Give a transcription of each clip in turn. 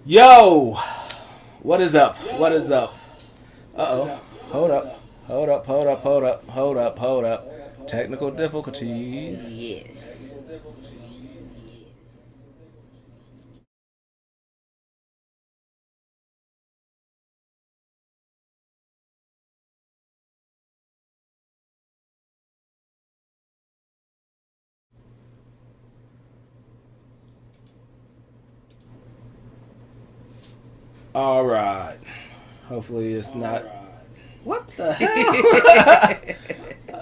Yo, what is up? What is up? Uh oh. Hold up. Hold up. Hold up. Hold up. Hold up. Hold up. Technical difficulties. Yes. All right. Hopefully it's not. What the hell?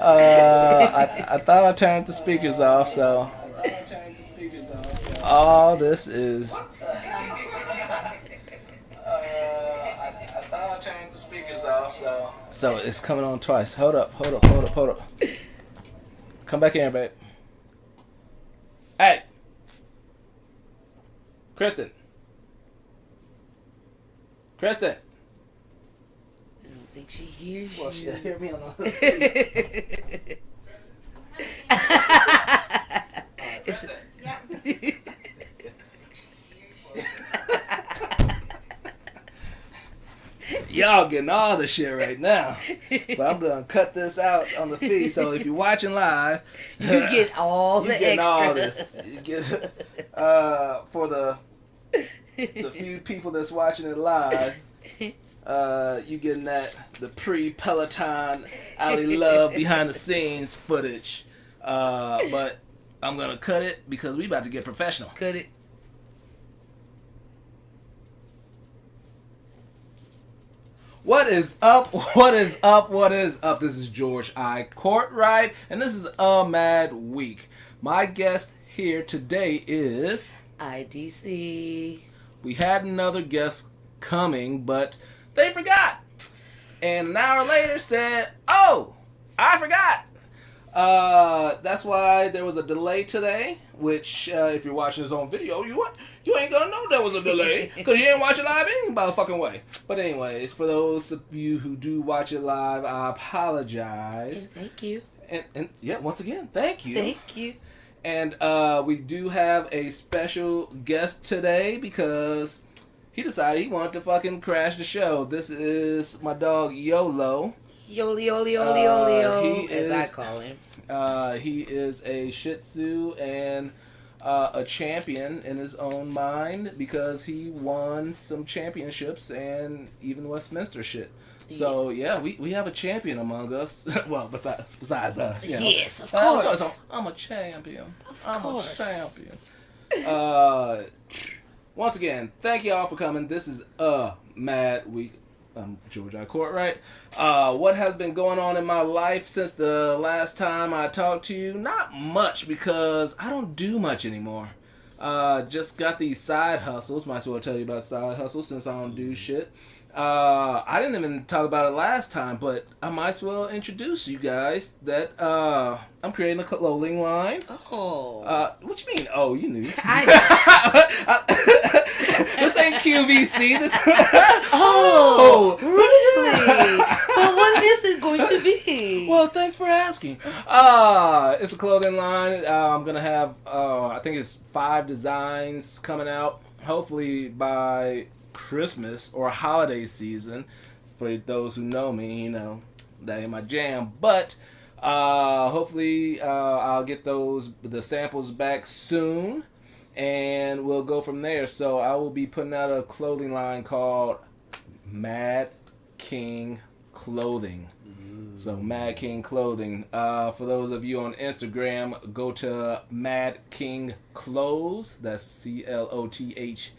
I thought I turned the speakers off, so all this is. I thought I turned the speakers off, so. So it's coming on twice. Hold up. Hold up. Hold up. Hold up. Come back here, babe. Hey, Kristen. Kristen. I don't think she hears Well, you. she'll hear me on the It's Y'all getting all the shit right now. But I'm going to cut this out on the feed. So if you're watching live, you get all you the getting extra. all this. You get, for the few people that's watching it live, you getting the pre-Peloton Ali Love behind the scenes footage. But I'm going to cut it because we about to get professional. Cut it. What is up? What is up? What is up? This is George I. Courtright, and this is a Mad Week. My guest here today is... IDC. We had another guest coming, but they forgot. And an hour later said, "Oh, I forgot." That's why there was a delay today, which, if you're watching this on video, you ain't gonna know there was a delay, because you ain't watch it live any motherfucking way. But anyways, for those of you who do watch it live, I And apologize. thank you. And yeah, once again, thank you. Thank you. And we do have a special guest today because he decided he wanted to fucking crash the show. This is my dog YOLO. Yoli, oli, oli, oli, he as I is- call him. He is a Shih Tzu and a champion in his own mind because he won some championships and even Westminster shit. So Yes. yeah, we have a champion among us. Well, besides us, you know. Yes, of Oh, course. I'm a champion. Of I'm course. a champion. Once again, thank you all for coming. This is a Mad Week. I'm George I. Courtright. What has been going on in my life since the last time I talked to you? Not much because I don't do much anymore. Just got these side hustles. Might as well tell you about side hustles since I don't do shit. I didn't even talk about it last time, but I might as well introduce you guys that I'm creating a clothing line. Oh. What you mean? Oh, you knew. I This ain't QVC. This. Oh, really? Well, what is it going to be? Well, thanks for asking. It's a clothing line. I'm gonna have I think it's 5 designs coming out. Hopefully by Christmas or holiday season. For those who know me, you know that ain't my jam. But hopefully I'll get the samples back soon, and we'll go from there. So I will be putting out a clothing line called Mad King Clothing. So Mad King Clothing. For those of you on Instagram, go to Mad King Clothes. That's CLOTHES.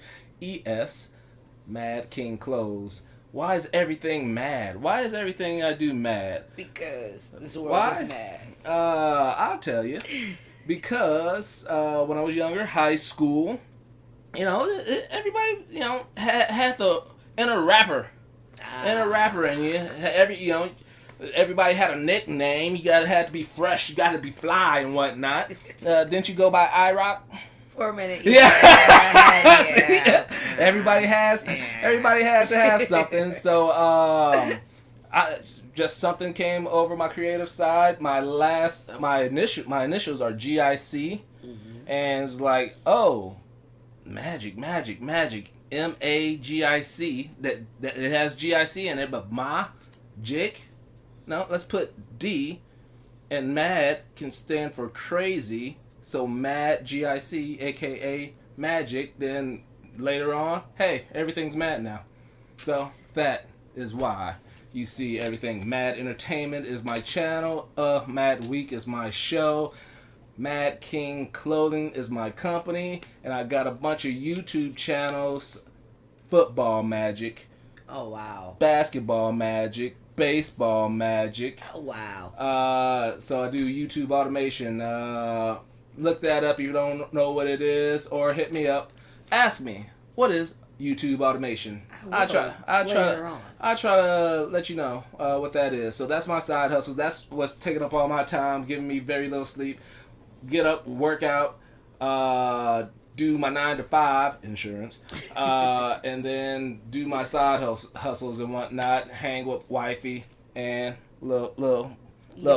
Mad King Clothes. Why is everything mad? Why is everything I do mad? Because this world Why? is mad. I'll tell you. Because when I was younger, high school, you know, everybody, you know, had the inner rapper in you. Everybody had a nickname. You had to be fresh. You got to be fly and whatnot. Didn't you go by IROC? For a minute. Yeah. Yeah. Everybody has to have something. So just something came over my creative side. My initials are GIC, Mm-hmm. and it's like, oh, magic. MAGIC. That it has GIC in it, but Magic. No, let's put D, and Mad can stand for crazy. So Mad GIC, aka Magic. Then later on, hey, everything's Mad now. So that is why you see everything. Mad Entertainment is my channel. Mad Week is my show. Mad King Clothing is my company. And I got a bunch of YouTube channels. Football Magic. Oh, wow. Basketball Magic. Baseball Magic. Oh, wow. So I do YouTube automation. Look that up if you don't know what it is. Or hit me up. Ask me, what is YouTube automation? I try to let you know what that is. So that's my side hustle. That's what's taking up all my time, giving me very little sleep. Get up, work out, do my 9 to 5 insurance, and then do my side hustles and whatnot. Hang with wifey and little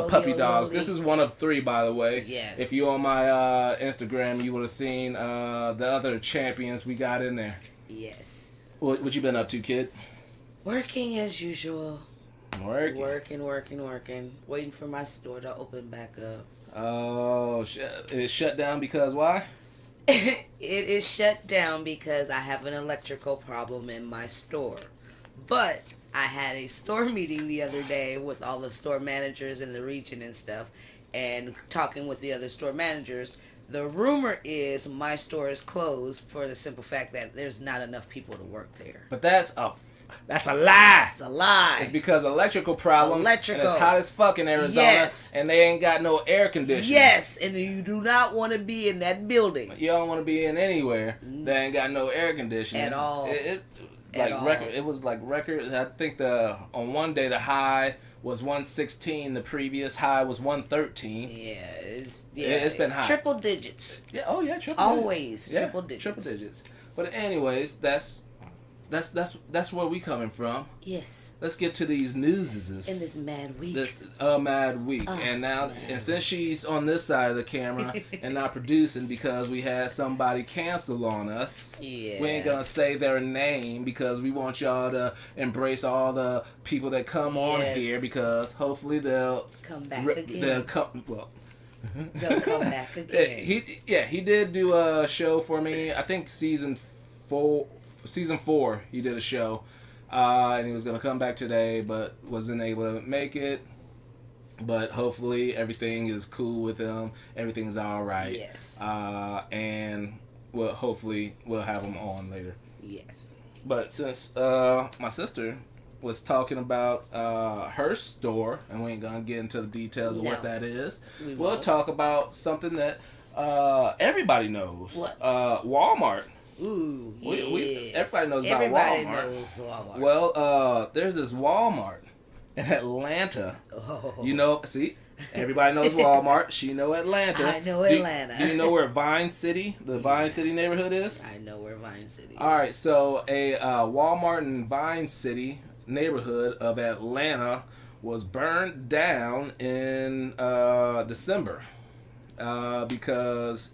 puppy dogs. This is one of 3, by the way. Yes. If you on my Instagram, you would have seen the other champions we got in there. Yes. What you been up to, kid? Working as usual. Working. Working. Waiting for my store to open back up. Oh, shit. It's shut down because why? It is shut down because I have an electrical problem in my store. But I had a store meeting the other day with all the store managers in the region and stuff, and talking with the other store managers. The rumor is my store is closed for the simple fact that there's not enough people to work there. But that's a lie. It's a lie. It's because electrical problem. Electrical. And it's hot as fuck in Arizona. Yes. And they ain't got no air conditioning. Yes, and you do not want to be in that building. You don't want to be in anywhere that ain't got no air conditioning. At all. It was like record. I think on one day the high was 116. The previous high was 113. It's been high. Triple digits. Yeah. Oh yeah. Triple. Always digits. triple digits. Triple digits. But anyways, that's where we coming from. Yes. Let's get to these newses. In this mad week. This mad week. And since she's on this side of the camera and not producing because we had somebody cancel on us, we ain't gonna say their name because we want y'all to embrace all the people that come on here because hopefully they'll come back again. They'll come back again. He did do a show for me. I think season 4 he did a show, and he was gonna come back today but wasn't able to make it. But hopefully everything is cool with him, everything's all right. Yes. And hopefully we'll have him on later. Yes. But since my sister was talking about her store, and we ain't gonna get into the details of what that is, we'll talk about something that everybody knows. What? Walmart. Ooh, yes. Everybody knows about Everybody Walmart. knows Walmart. Well, there's this Walmart in Atlanta. Oh. You know, see, everybody knows Walmart. She know Atlanta. I know Atlanta. Do you know where Vine City, the Vine City neighborhood is? I know where Vine City is. All right, so a Walmart in Vine City neighborhood of Atlanta was burned down in December because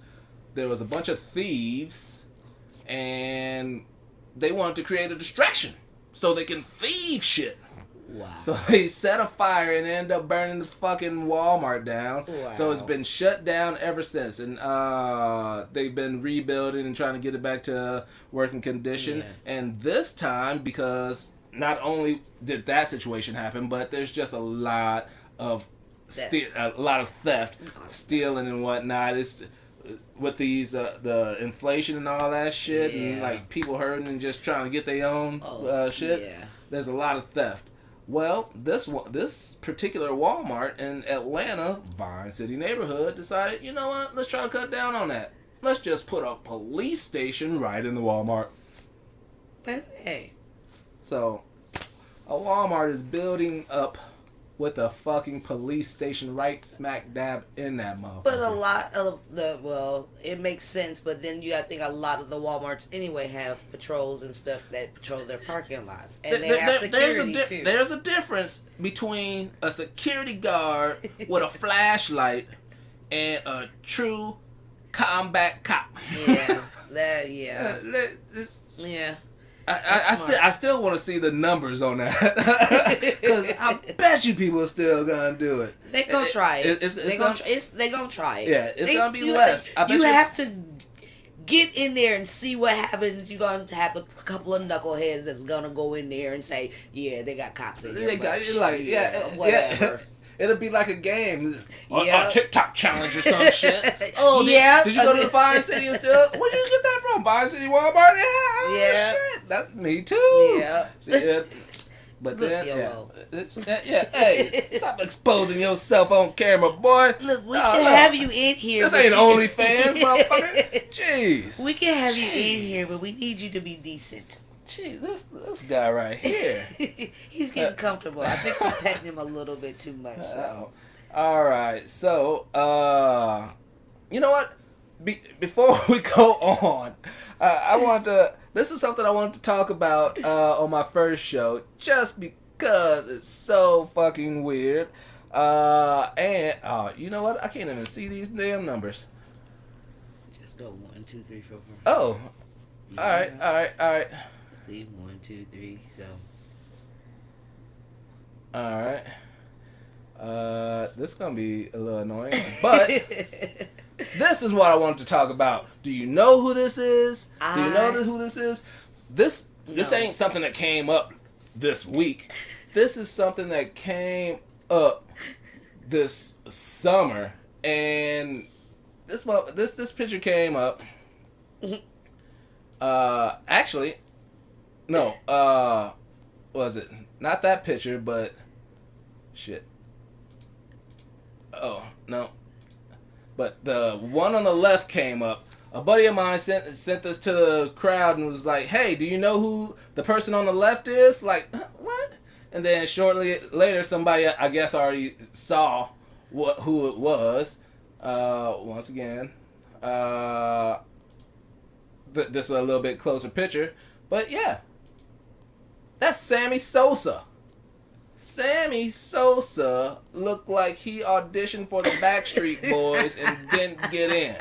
there was a bunch of thieves and they wanted to create a distraction so they can thieve shit. Wow. So they set a fire and end up burning the fucking Walmart down. Wow. So it's been shut down ever since. And they've been rebuilding and trying to get it back to working condition. Yeah. And this time, because not only did that situation happen, but there's just a lot of theft, stealing and whatnot. It's with these the inflation and all that shit, and like people hurting and just trying to get their own shit. Yeah. There's a lot of theft. Well, this particular Walmart in Atlanta, Vine City neighborhood, decided, you know what? Let's try to cut down on that. Let's just put a police station right in the Walmart. Hey. So, a Walmart is building up with a fucking police station right smack dab in that motherfucker. But a lot of it makes sense, but then I think a lot of the Walmarts anyway have patrols and stuff that patrol their parking lots. And they have security too. There's a difference between a security guard with a flashlight and a true combat cop. Yeah. That yeah. Yeah. Yeah. I still want to see the numbers on that because I bet you people are still gonna do it. They gonna try it. They gonna try it. Yeah, it's gonna be less. I bet you have to get in there and see what happens. You're gonna have a couple of knuckleheads that's gonna go in there and say, "Yeah, they got cops in here." It's like whatever. Yeah. It'll be like a game, Yeah. a TikTok challenge or some shit. Oh, yeah. Did you go to the Vine City and still? Where did you get that from? Vine City Walmart? Yeah. Shit. That's me too. Yeah. See, but Look, then, YOLO. hey, stop exposing yourself on camera, boy. Look, we can have you in here. This ain't OnlyFans, motherfucker. Jeez. We can have you in here, but we need you to be decent. Jeez, this guy right here. He's getting comfortable. I think we're petting him a little bit too much. So. All right. So, you know what? Before we go on, I want to. This is something I wanted to talk about on my first show, just because it's so fucking weird. And you know what? I can't even see these damn numbers. Just go 1, 2, 3, 4, 5. Oh. Yeah. All right. See, 1, 2, 3. So. All right. This is gonna be a little annoying, but this is what I wanted to talk about. Do you know who this is? Do you know who this is? This ain't something that came up this week. This is something that came up this summer, and this picture came up. Actually, no. Was it not that picture? But shit. Oh no. But the one on the left came up. A buddy of mine sent this to the crowd and was like, "Hey, do you know who the person on the left is?" Like, what? And then shortly later, somebody I guess already saw who it was. Once again, this is a little bit closer picture, but yeah, that's Sammy Sosa. Sammy Sosa looked like he auditioned for the Backstreet Boys and didn't get in.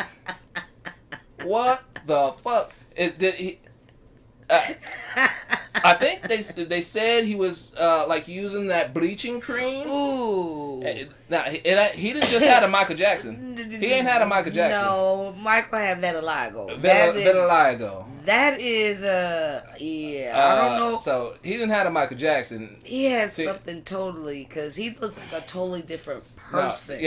What the fuck? I think they said he was like using that bleaching cream. Ooh. Now he didn't just had a Michael Jackson. He ain't had a Michael Jackson. No, Michael had vitiligo. Vitiligo. That is yeah. I don't know. So he didn't have a Michael Jackson. He had something totally, because he looks like a totally different person.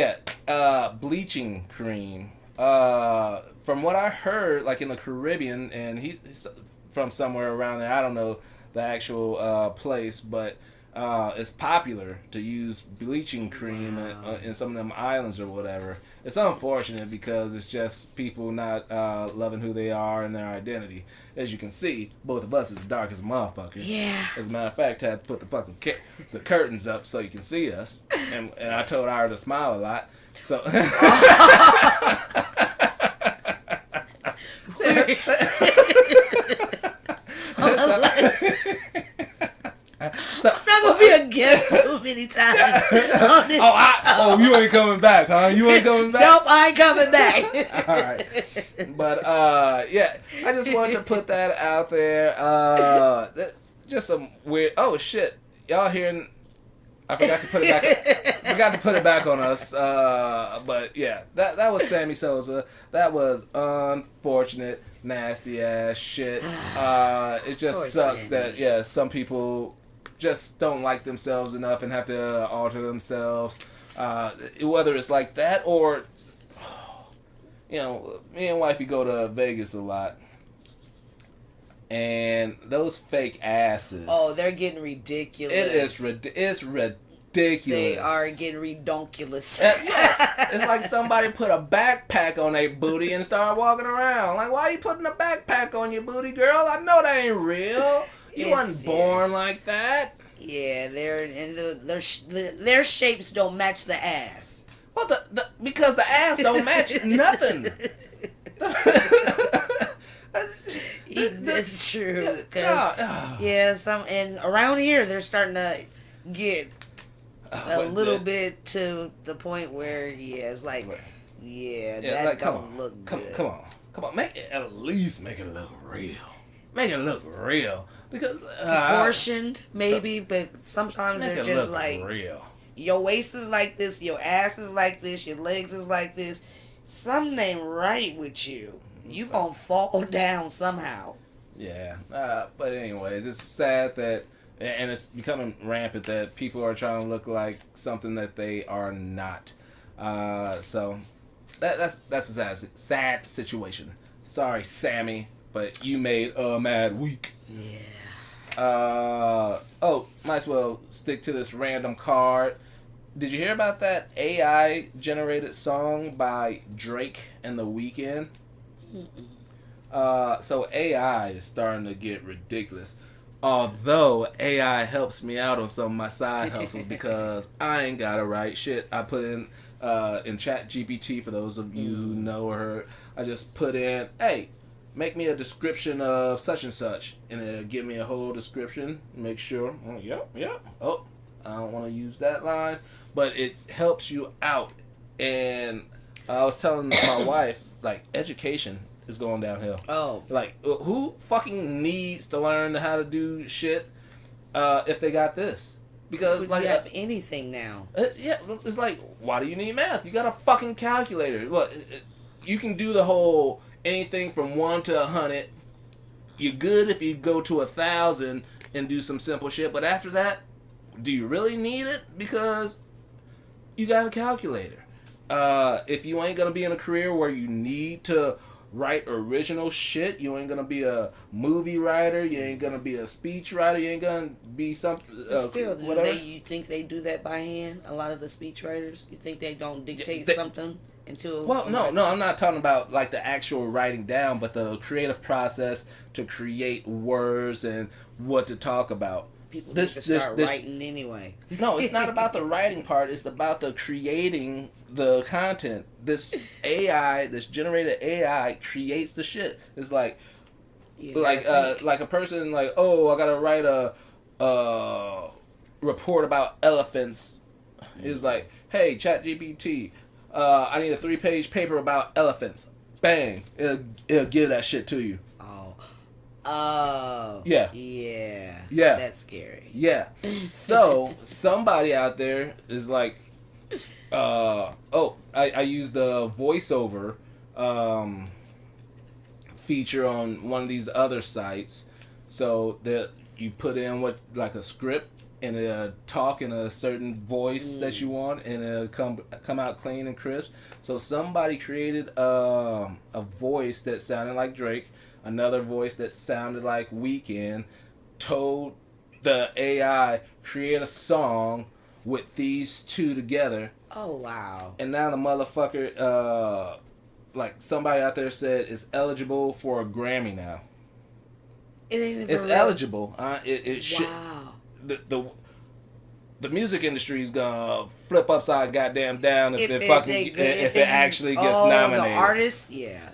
Bleaching cream. From what I heard, like in the Caribbean, and he's from somewhere around there. I don't know the actual place, but it's popular to use bleaching cream in some of them islands or whatever. It's unfortunate because it's just people not loving who they are and their identity. As you can see, both of us is dark as motherfuckers. Yeah. As a matter of fact, I had to put the fucking the curtains up so you can see us, and I told Ira to smile a lot. So. So, I'm not gonna be a guest too many times on this show. You ain't coming back, huh? You ain't coming back? Nope, I ain't coming back. All right. But, yeah, I just wanted to put that out there. Just some weird... Oh, shit. Y'all hearing... I forgot to put it back on us. But, yeah, that was Sammy Sosa. That was unfortunate, nasty ass shit. It just sucks that, yeah, some people just don't like themselves enough and have to alter themselves. Whether it's like that or, you know, me and wifey go to Vegas a lot. And those fake asses. Oh, they're getting ridiculous. It's ridiculous. They are getting redonkulous. Yes. It's like somebody put a backpack on their booty and started walking around. Like, why are you putting a backpack on your booty, girl? I know that ain't real. You wasn't born like that. Yeah, their shapes don't match the ass. Well, because the ass don't match nothing. That's true. Yeah, and around here they're starting to get a little bit to the point where it's like, that like, don't look good. Come Come on, at least make it look real. Make it look real. Because proportioned, maybe, but sometimes they're just like real. Your waist is like this, your ass is like this, your legs is like this. Something ain't right with you. You gonna fall down somehow. Yeah. But anyways, it's sad that, and it's becoming rampant that people are trying to look like something that they are not. So that's a sad situation. Sorry, Sammy, but you made a mad week. Yeah. Might as well stick to this random card. Did you hear about that AI generated song by Drake and The Weeknd? So AI is starting to get ridiculous. Although AI helps me out on some of my side hustles because I ain't gotta write shit. I put in ChatGPT, for those of you who know or heard, I just put in, hey, make me a description of such and such, and it'll give me a whole description. Make sure, yep. Oh, I don't want to use that line, but it helps you out. And I was telling my wife, like, education is going downhill. Oh. Like, who fucking needs to learn how to do shit if they got this? Because, like, you have anything now. Yeah, it's like, why do you need math? You got a fucking calculator. Look, you can do the whole anything from 1 to 100. You're good if you go to 1,000 and do some simple shit, but after that, do you really need it? Because you got a calculator. If you ain't gonna be in a career where you need to write original shit, you ain't gonna be a movie writer, you ain't gonna be a speech writer, you ain't gonna be something. Still, whatever. You think they do that by hand? A lot of the speech writers, you think they don't dictate something until? Well, no, I'm not talking about like the actual writing down, but the creative process to create words and what to talk about. People need to start writing anyway. No, it's not about the writing part. It's about the creating the content. This AI, this generated AI, creates the shit. It's like, like a person like, oh, I gotta write a report about elephants. It's like, hey, ChatGPT, I need a 3-page paper about elephants. Bang, it'll give that shit to you. Oh. Yeah. Yeah. Yeah. That's scary. Yeah. So somebody out there is like, I used the voiceover feature on one of these other sites, so that you put in like a script and it'll talk in a certain voice that you want, and it'll come out clean and crisp. So somebody created a voice that sounded like Drake, another voice that sounded like Weeknd, told the AI create a song with these two together. Oh wow! And now the motherfucker, like somebody out there said, is eligible for a Grammy now. It ain't even it's real. eligible. It should. Wow. The music industry is gonna flip upside goddamn down if it actually gets nominated. The artist,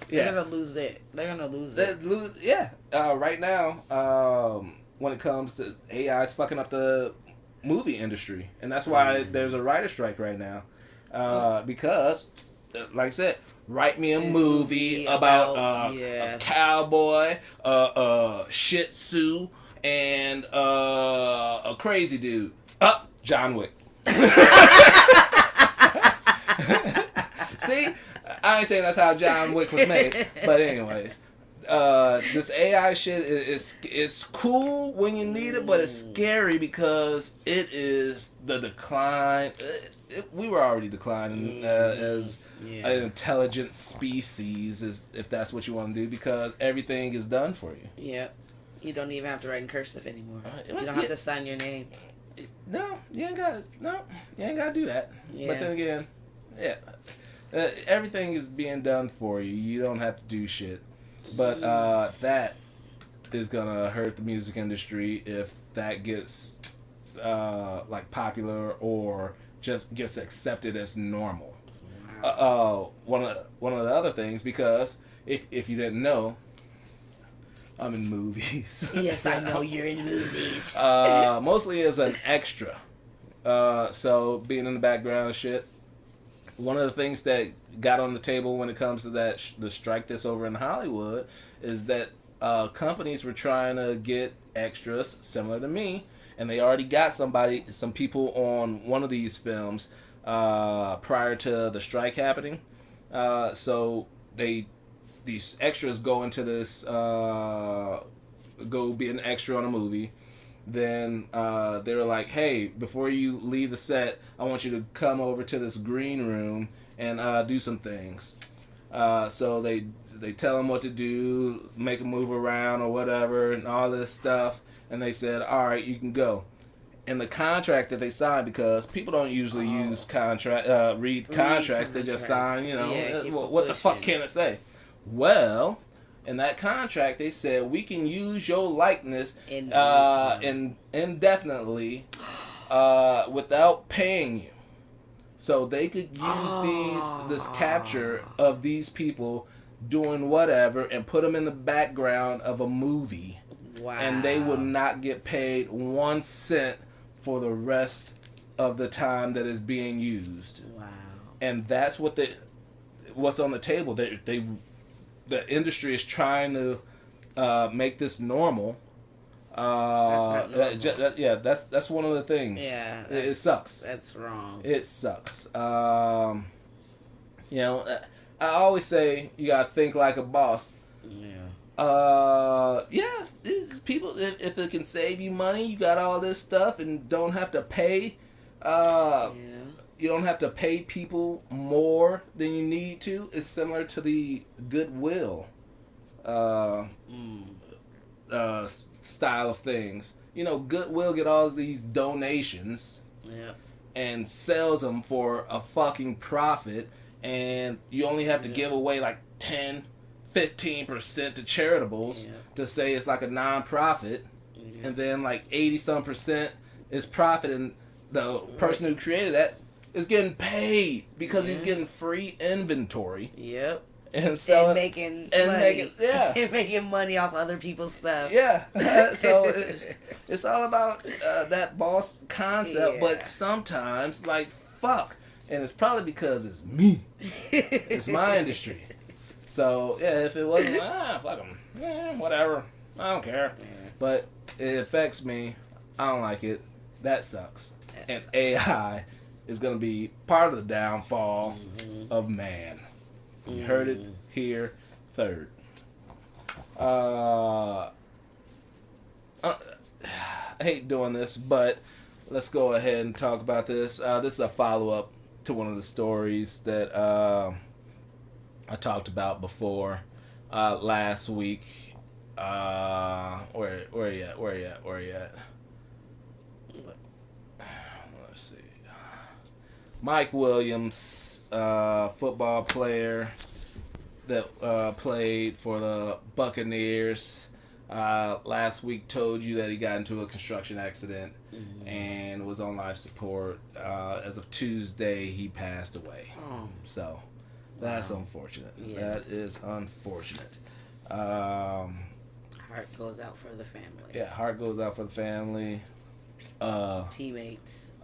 they're gonna lose it. They're gonna lose it. Yeah. Right now, when it comes to AI, it's fucking up the movie industry, and that's why there's a writer strike right now. Because, like I said, write me a movie about a cowboy, a Shih Tzu, and a crazy dude. John Wick. See, I ain't saying that's how John Wick was made, but anyways, this AI shit is cool when you need it, but it's scary because it is the decline. We were already declining as an intelligent species, if that's what you want to do, because everything is done for you. Yep. You don't even have to write in cursive anymore. You don't have to sign your name. No, you ain't got to do that. Yeah. But then again, everything is being done for you. You don't have to do shit. But that is gonna hurt the music industry if that gets like popular or just gets accepted as normal. Wow. One of the other things, because if you didn't know, I'm in movies. Yes, I know you're in movies. Mostly as an extra. So being in the background and shit. one of the things that got on the table when it comes to the strike that's over in Hollywood is that companies were trying to get extras similar to me, and they already got some people on one of these films prior to the strike happening. So these extras go into this go be an extra on a movie. Then they were like, hey, before you leave the set, I want you to come over to this green room and do some things. So they tell them what to do, make them move around or whatever, and all this stuff. And they said, all right, you can go. In the contract that they signed, because people don't usually use read contracts, they just sign, what the fuck can it say? Well, in that contract, they said we can use your likeness indefinitely without paying you. So they could use this capture of these people doing whatever and put them in the background of a movie. Wow. And they would not get paid 1 cent for the rest of the time that is being used. Wow. And that's what's on the table. The industry is trying to make this normal. That's not normal. That's one of the things. Yeah, it sucks. That's wrong. It sucks. I always say you gotta think like a boss. It's people. If it can save you money, you got all this stuff and don't have to pay. You don't have to pay people more than you need to. It's similar to the Goodwill style of things. Goodwill get all these donations and sells them for a fucking profit, and you only have to give away like 10-15% to charitables to say it's like a non-profit, and then like 80% is profit, and the person who created that is getting paid because he's getting free inventory. Yep. And selling, making money. And making money off other people's stuff. Yeah. So it's all about that boss concept, but sometimes, like, fuck. And it's probably because it's me. It's my industry. So, if it wasn't, fuck them. Whatever. I don't care. Yeah. But it affects me. I don't like it. That sucks. And AI is going to be part of the downfall of man. You heard it here third. I hate doing this, but let's go ahead and talk about this. This is a follow-up to one of the stories that I talked about before last week. Where you at? Let's see. Mike Williams, football player that played for the Buccaneers, last week told you that he got into a construction accident and was on life support. As of Tuesday, he passed away. So that's unfortunate. Yes. That is unfortunate. Heart goes out for the family. Yeah, heart goes out for the family. Teammates.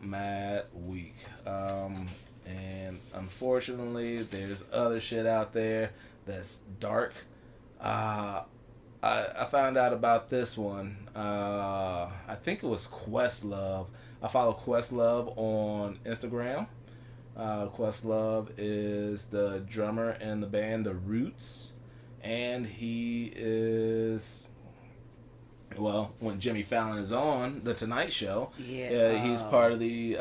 Mad week. And unfortunately, there's other shit out there that's dark. I found out about this one. I think it was Questlove. I follow Questlove on Instagram. Questlove is the drummer in the band The Roots, and he is, well, when Jimmy Fallon is on The Tonight Show, he's part of the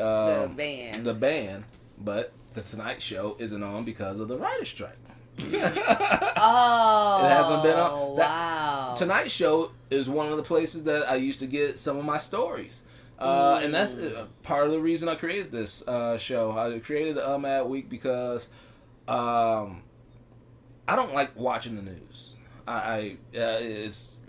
band. But The Tonight Show isn't on because of the writer's strike. It hasn't been on. Wow. Tonight Show is one of the places that I used to get some of my stories. And that's part of the reason I created this show. I created the Mad Week because I don't like watching the news. It's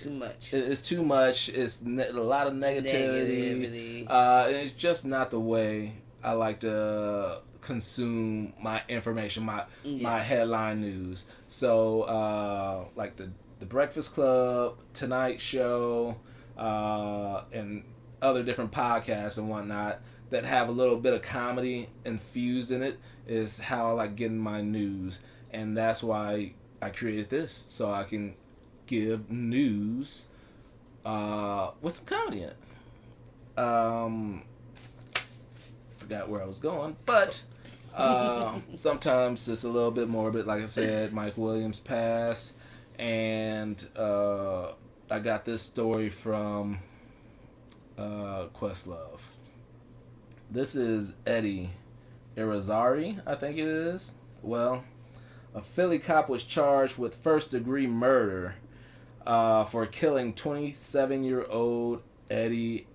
too much. It's too much. It's a lot of negativity. And it's just not the way I like to consume my information, my headline news. So, like the Breakfast Club, Tonight Show, and other different podcasts and whatnot, that have a little bit of comedy infused in it is how I like getting my news, and that's why I created this, so I can give news with some comedy in it. Forgot where I was going, but sometimes it's a little bit morbid. Like I said, Mike Williams passed, and I got this story from Questlove. This is Eddie Irizarry, I think it is. Well, a Philly cop was charged with first-degree murder for killing 27-year-old Eddie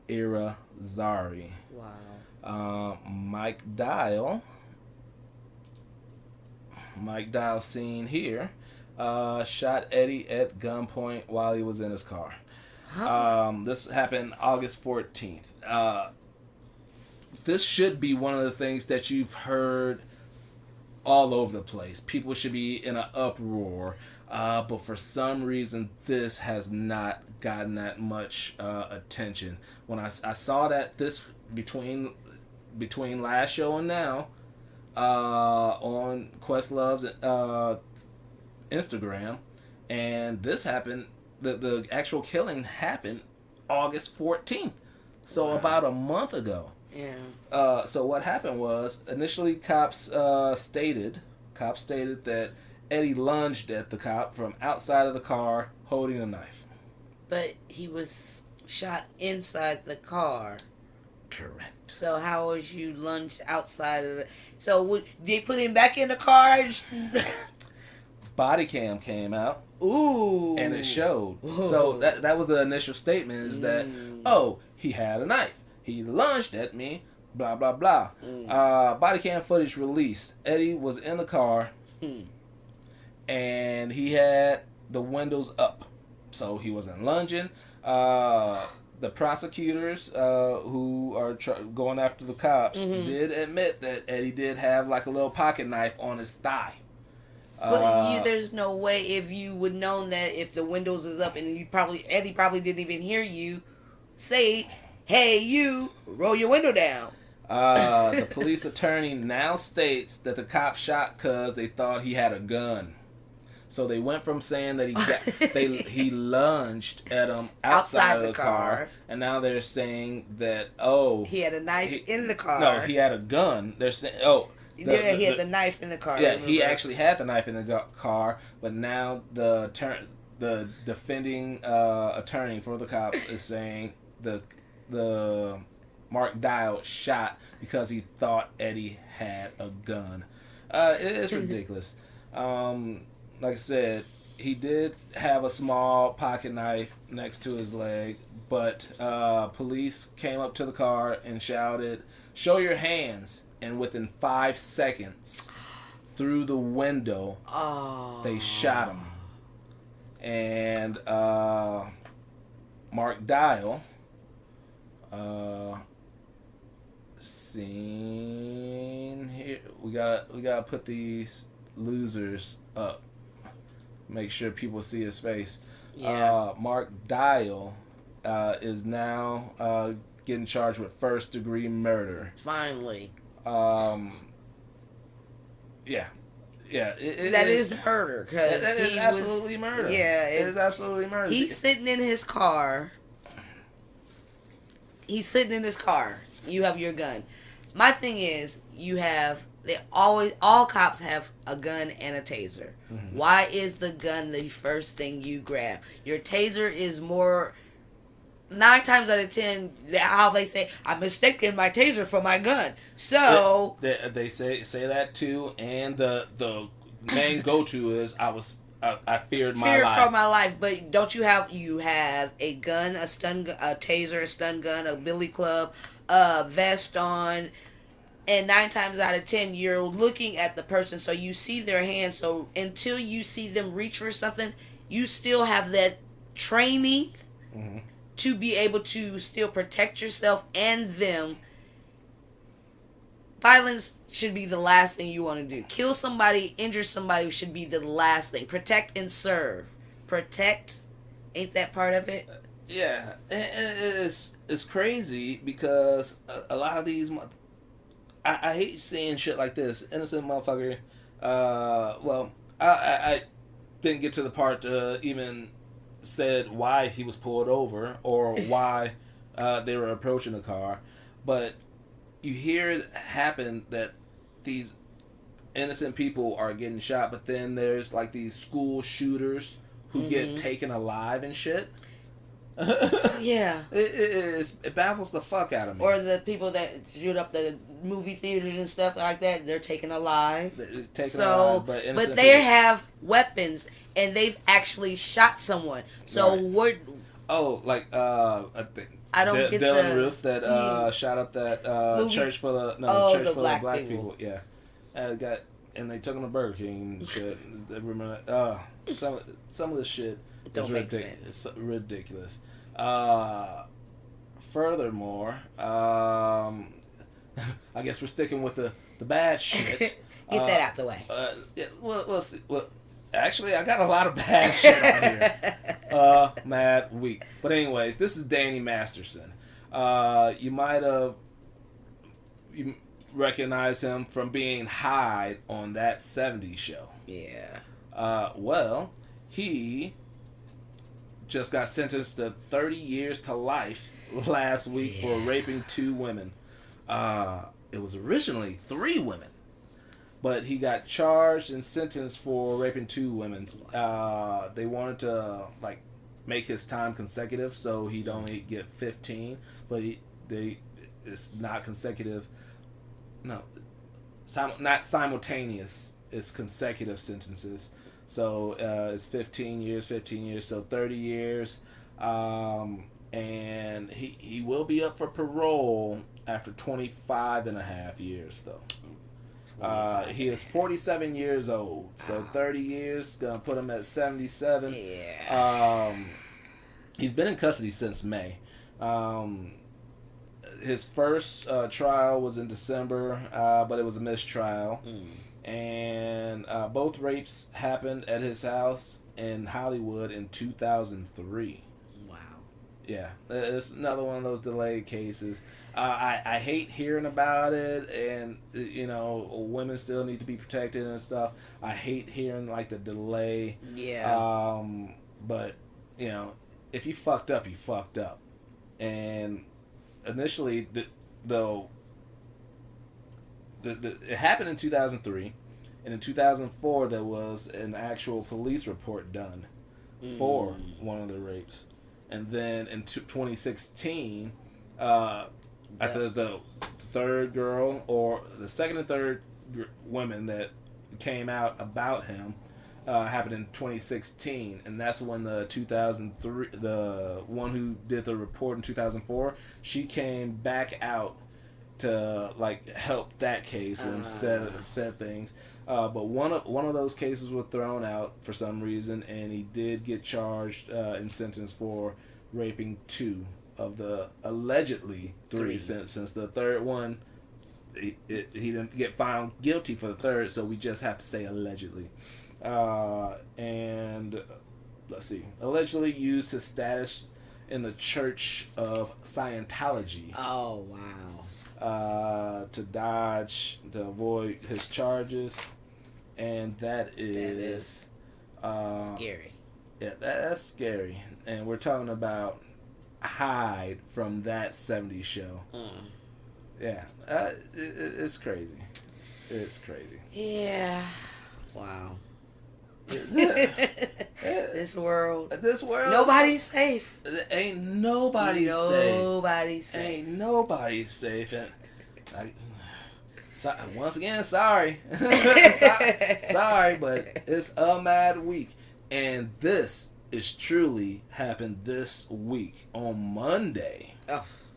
Irizarry. Wow. Mike Dial seen here, shot Eddie at gunpoint while he was in his car. Huh? This happened August 14th. This should be one of the things that you've heard all over the place. People should be in an uproar, but for some reason, this has not gotten that much attention. When I saw that this between last show and now on Questlove's Instagram, and this happened. The actual killing happened August 14th, so Wow. about a month ago. Yeah. So what happened was initially cops stated that Eddie lunged at the cop from outside of the car holding a knife. But he was shot inside the car. Correct. So how was you lunged outside of the... So they put him back in the car? Body cam came out. Ooh. And it showed. Ooh. So that was the initial statement, is that, he had a knife. He lunged at me, blah, blah, blah. Body cam footage released. Eddie was in the car, and he had the windows up. So he wasn't lunging. The prosecutors who are going after the cops did admit that Eddie did have like a little pocket knife on his thigh. But there's no way, if you would known that if the windows is up and Eddie probably didn't even hear you say, "Hey, you, roll your window down." The police attorney now states that the cop shot because they thought he had a gun. So they went from saying that he lunged at him outside of the car, and now they're saying that he had a knife in the car. No, he had a gun. They're saying he had the knife in the car. Yeah, he actually had the knife in the car, but now the defending attorney for the cops is saying the Mark Dial shot because he thought Eddie had a gun. It's ridiculous. Like I said, he did have a small pocket knife next to his leg, but police came up to the car and shouted, "Show your hands!" And within 5 seconds, through the window, they shot him. And Mark Dial, seen here. We gotta put these losers up. Make sure people see his face. Yeah. Mark Dial is now getting charged with first-degree murder. Finally. Yeah. That is murder. Cause that is absolutely murder. Yeah. It is absolutely murder. He's sitting in his car. You have your gun. My thing is, all cops have a gun and a taser. Mm-hmm. Why is the gun the first thing you grab? Your taser is more... 9 times out of 10, how they say, "I'm mistaking my taser for my gun." So they say that too, and the main go-to is I feared my life. Fear for my life. But don't you have a gun, a stun gun, a taser, a stun gun, a billy club, a vest on, and 9 times out of 10 you're looking at the person, so you see their hands. So until you see them reach for something, you still have that training. Mm-hmm. To be able to still protect yourself and them. Violence should be the last thing you want to do. Kill somebody, injure somebody should be the last thing. Protect and serve. Protect, ain't that part of it? Yeah, it's crazy because a lot of these, I hate seeing shit like this. Innocent motherfucker. Well, I didn't get to the part to even said why he was pulled over or why they were approaching the car, but you hear it happen that these innocent people are getting shot, but then there's like these school shooters who get taken alive and shit. Yeah. It baffles the fuck out of me. Or the people that shoot up the movie theaters and stuff like that, they're taken alive. They're taken So, alive, but but they have weapons and they've actually shot someone. So Right. what? Oh, like I think I don't get Dylan the Roof that shot up that Movie- church full of the full black of black people. people. Yeah, got and they took him to Burger King and shit. Remember, some of the shit Don't is make ridiculous. sense. It's ridiculous. Furthermore, I guess we're sticking with the bad shit. Get that out the way. Yeah, we'll see. Well, actually, I got a lot of bad shit on here. Mad week. But anyways, this is Danny Masterson. You might have recognized him from being Hyde on That 70s Show. Yeah. Well, he just got sentenced to 30 years to life last week for raping 2 women. It was originally 3 women, but he got charged and sentenced for raping 2 women. They wanted to like make his time consecutive, so he'd only get 15, but it's not consecutive. No, not simultaneous. It's consecutive sentences. So it's 15 years, so 30 years. And he will be up for parole after 25 and a half years, though. He is 47 years old, so 30 years, gonna put him at 77. Yeah. He's been in custody since May. His first trial was in December, but it was a mistrial. And both rapes happened at his house in Hollywood in 2003. Wow. Yeah, it's another one of those delayed cases. I hate hearing about it, and women still need to be protected and stuff. I hate hearing like the delay. Yeah. But if you fucked up, you fucked up. And initially, it happened in 2003, and in 2004 there was an actual police report done for one of the rapes, and then in 2016, the third girl or the second and third women that came out about him happened in 2016, and that's when the one who did the report in 2004, she came back out to like help that case and said things. But one of those cases was thrown out for some reason, and he did get charged and sentenced for raping 2 of the allegedly 3 since the third one he didn't get found guilty for the third, so we just have to say allegedly. And let's see, allegedly used his status in the Church of Scientology. Oh wow. To avoid his charges, and that is scary. Yeah, that's scary. And we're talking about Hyde from That 70s Show. Yeah, it's crazy. It's crazy. Yeah. Wow. This world. Nobody's safe. Ain't nobody safe. Nobody's safe. Ain't nobody safe. And once again, sorry. sorry, but it's a mad week. And this is truly happened this week. On Monday.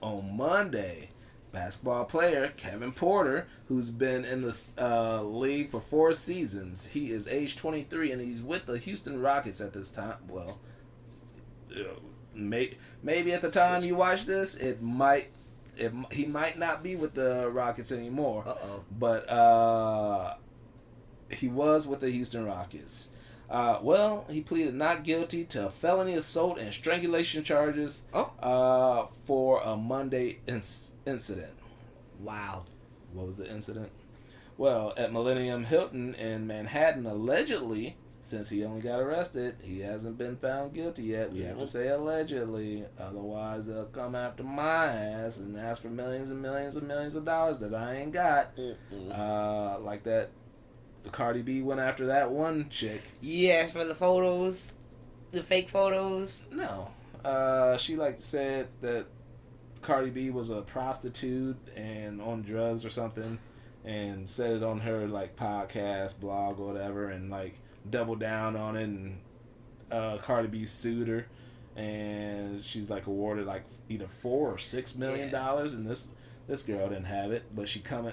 On Monday, basketball player Kevin Porter, who's been in the league for 4 seasons. He is age 23, and he's with the Houston Rockets at this time. Well, maybe at the time you watch this, he might not be with the Rockets anymore. Uh-oh. But he was with the Houston Rockets. Well, he pleaded not guilty to felony assault and strangulation charges for a Monday incident. Wow. What was the incident? Well, at Millennium Hilton in Manhattan, allegedly, since he only got arrested, he hasn't been found guilty yet. We have to say allegedly, otherwise they'll come after my ass and ask for millions and millions and millions of dollars that I ain't got. Like that, the Cardi B went after that one chick. Yes, for the photos, the fake photos. No, she said that Cardi B was a prostitute and on drugs or something, and said it on her podcast, blog, or whatever, and doubled down on it. And Cardi B sued her, and she's awarded either $4 or $6 million, and this girl didn't have it, but she coming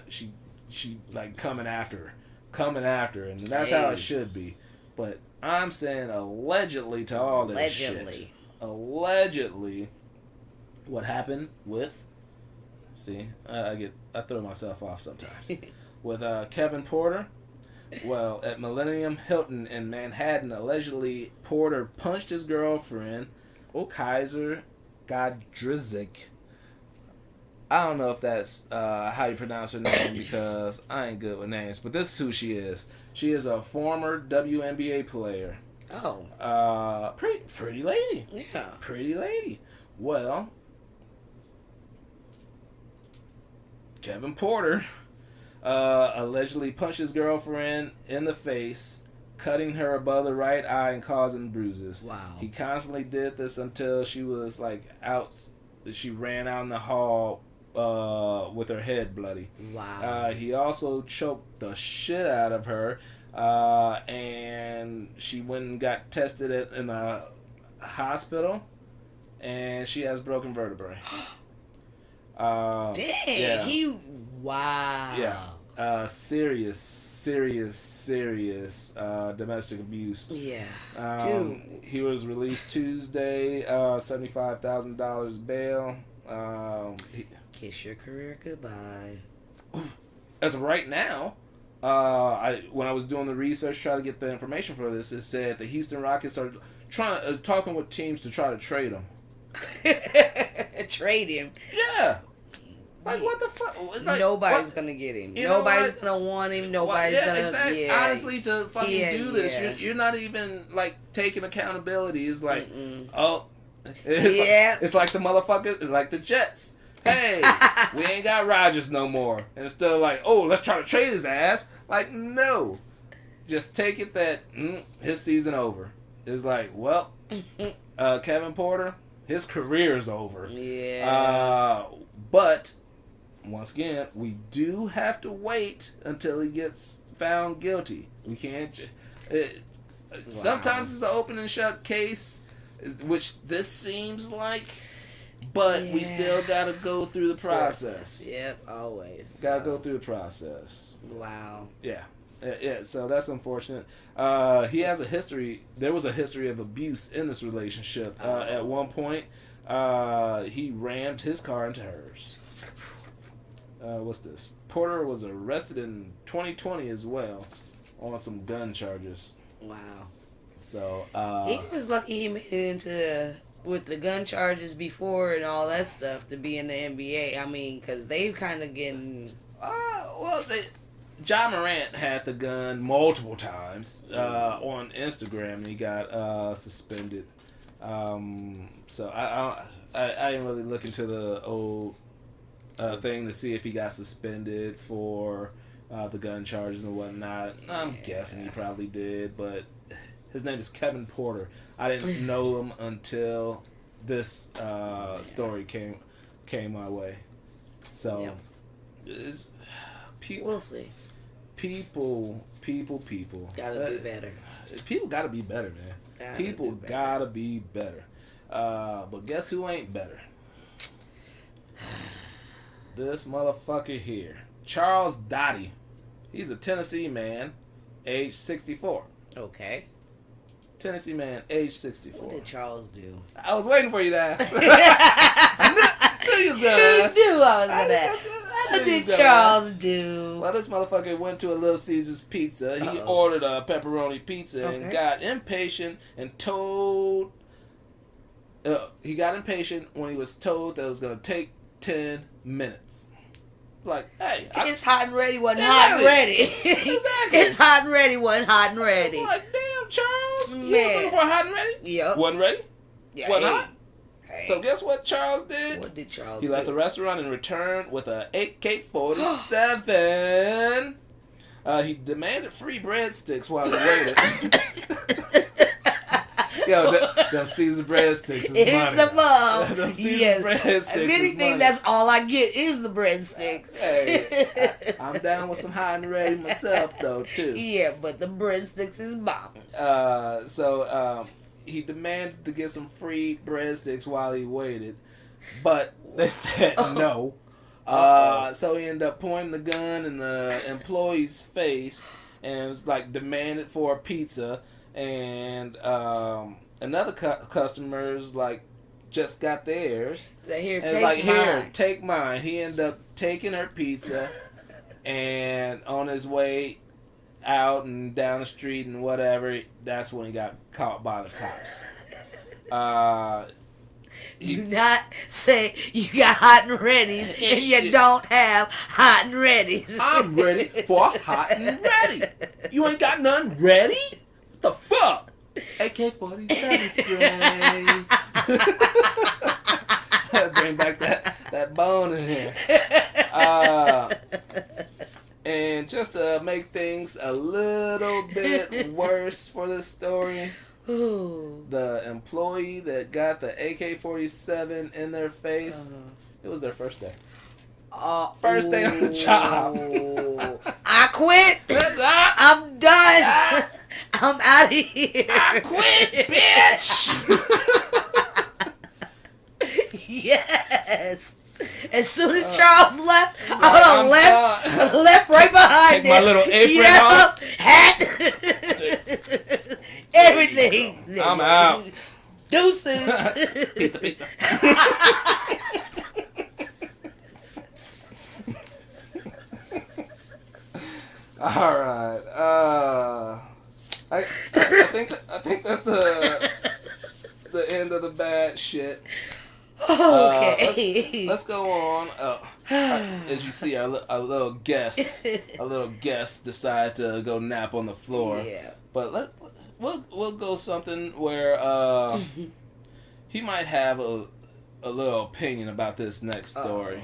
after her, and that's how it should be. But I'm saying allegedly to all this shit. Allegedly, what happened with? See, I throw myself off sometimes. With Kevin Porter. Well, at Millennium Hilton in Manhattan, allegedly Porter punched his girlfriend, Kaiser Godrizik. I don't know if that's how you pronounce her name because I ain't good with names, but this is who she is. She is a former WNBA player. Oh. Pretty lady. Yeah. Pretty lady. Well, Kevin Porter allegedly punched his girlfriend in the face, cutting her above the right eye and causing bruises. Wow. He constantly did this until she was out. She ran out in the hall with her head bloody. Wow. He also choked the shit out of her, and she went and got tested in a hospital, and she has broken vertebrae. Dang. Yeah. Wow. Yeah. Serious domestic abuse. Yeah. Dude. He was released Tuesday, $75,000 bail. Kiss your career goodbye. As of right now, when I was doing the research, trying to get the information for this, it said the Houston Rockets are talking with teams to try to trade him. Trade him. Yeah. What the fuck? Nobody's gonna get him. Nobody's gonna want him. Nobody's gonna. Exactly. Yeah. Honestly, to fucking do this, you're not even taking accountability. It's it's like the motherfuckers, like the Jets. Hey, we ain't got Rodgers no more. And instead of let's try to trade his ass. No, just take it that his season over. It's Kevin Porter, his career's over. Yeah. But once again, we do have to wait until he gets found guilty. We can't. Sometimes it's an open and shut case, which this seems like, but we still gotta go through the process. Yep, always. Gotta go through the process. Wow. Yeah. Yeah, so that's unfortunate. He has a history. There was a history of abuse in this relationship. At one point, he rammed his car into hers. What's this? Porter was arrested in 2020 as well on some gun charges. Wow. So he was lucky he made it into with the gun charges before and all that stuff to be in the NBA. I mean, because they kind of getting. Ja Morant had the gun multiple times on Instagram, and he got suspended. So I didn't really look into the old thing to see if he got suspended for the gun charges and whatnot. I'm guessing he probably did, but his name is Kevin Porter. I didn't know him until this story came my way. So we'll see. People. Gotta be better. People gotta be better, man. People gotta be better. But guess who ain't better? This motherfucker here. Charles Dottie. He's a Tennessee man, age 64. Okay. Tennessee man, age 64. What did Charles do? I was waiting for you to ask. I knew you was gonna ask. I was gonna ask. What did Charles do? Well, this motherfucker went to a Little Caesars Pizza. He ordered a pepperoni pizza and got impatient and told... he got impatient when he was told that it was going to take 10 minutes. Like, hey. It's hot and ready, wasn't hot and ready. Exactly. It's hot and ready, wasn't hot and ready. It's like, damn, Charles. Man. You was looking for hot and ready? Yep. Wasn't ready? Yeah, Wasn't hot? Hey. So guess what Charles did? What did Charles He do? left the restaurant and returned with a AK-47. He demanded free breadsticks while he waited. Yo, them Caesar breadsticks is It's money. the bomb. Them Caesar breadsticks If anything, is that's all I get is the breadsticks. Hey, I'm down with some hot and ready myself, though, too. Yeah, but the breadsticks is bomb. So he demanded to get some free breadsticks while he waited, but they said no. So he ended up pointing the gun in the employee's face and was like demanded for a pizza. And another customer's like just got theirs. Here, and take like, mine. here, take mine. He ended up taking her pizza, and on his way out and down the street and whatever, that's when he got caught by the cops. Do not say you got hot and ready and you don't have hot and readies. I'm ready for hot and ready. You ain't got none ready? What the fuck? AK-47 spray. Bring back that bone in here. And just to make things a little bit worse for this story, the employee that got the AK-47 in their face, it was their first day. First day on the job. I quit. I'm done. I'm out of here. I quit, bitch. Yes. As soon as Charles left, I would have left right behind Take my little apron off. Hat. Everything. I'm out. Deuces. Pizza. All right. I think that's the end of the bad shit. Okay. Let's go on. As you see, our little guest decided to go nap on the floor. Yeah. But we'll go something where he might have a little opinion about this next story.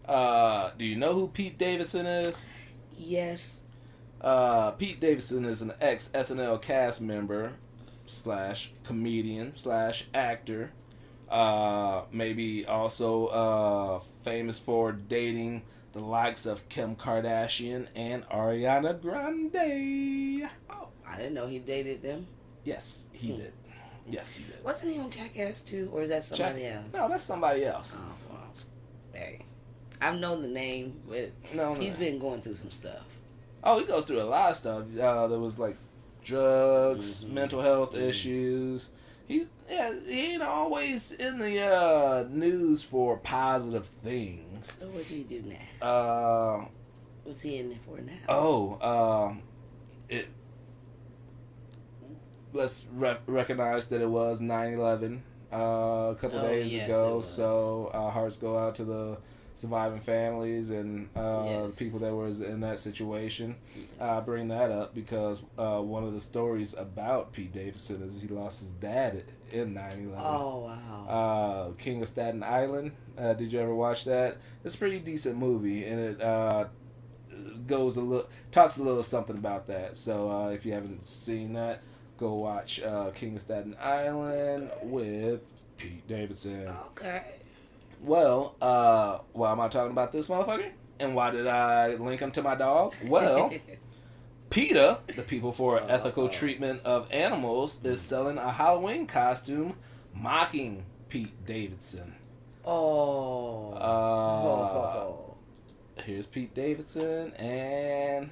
Do you know who Pete Davidson is? Yes. Pete Davidson is an ex-SNL cast member / comedian / actor. Maybe also famous for dating the likes of Kim Kardashian and Ariana Grande. Oh, I didn't know he dated them. Yes, he did. Yes, he did. Wasn't he on Jackass too, or is that somebody else? No, that's somebody else. Oh, well. Hey, I've known the name, but he's been going through some stuff. Oh, he goes through a lot of stuff. There was like drugs, mental health issues. He ain't always in the news for positive things. So what do you do now? What's he in there for now? Let's recognize that it was 9/11 a couple days ago. So hearts go out to the surviving families and people that was in that situation. I bring that up because one of the stories about Pete Davidson is he lost his dad in 9/11. Oh wow! King of Staten Island. Did you ever watch that? It's a pretty decent movie, and it talks a little something about that. So if you haven't seen that, go watch King of Staten Island with Pete Davidson. Okay. Well, why am I talking about this motherfucker? And why did I link him to my dog? Well, PETA, the People for Ethical Treatment of Animals, is selling a Halloween costume mocking Pete Davidson. Here's Pete Davidson, and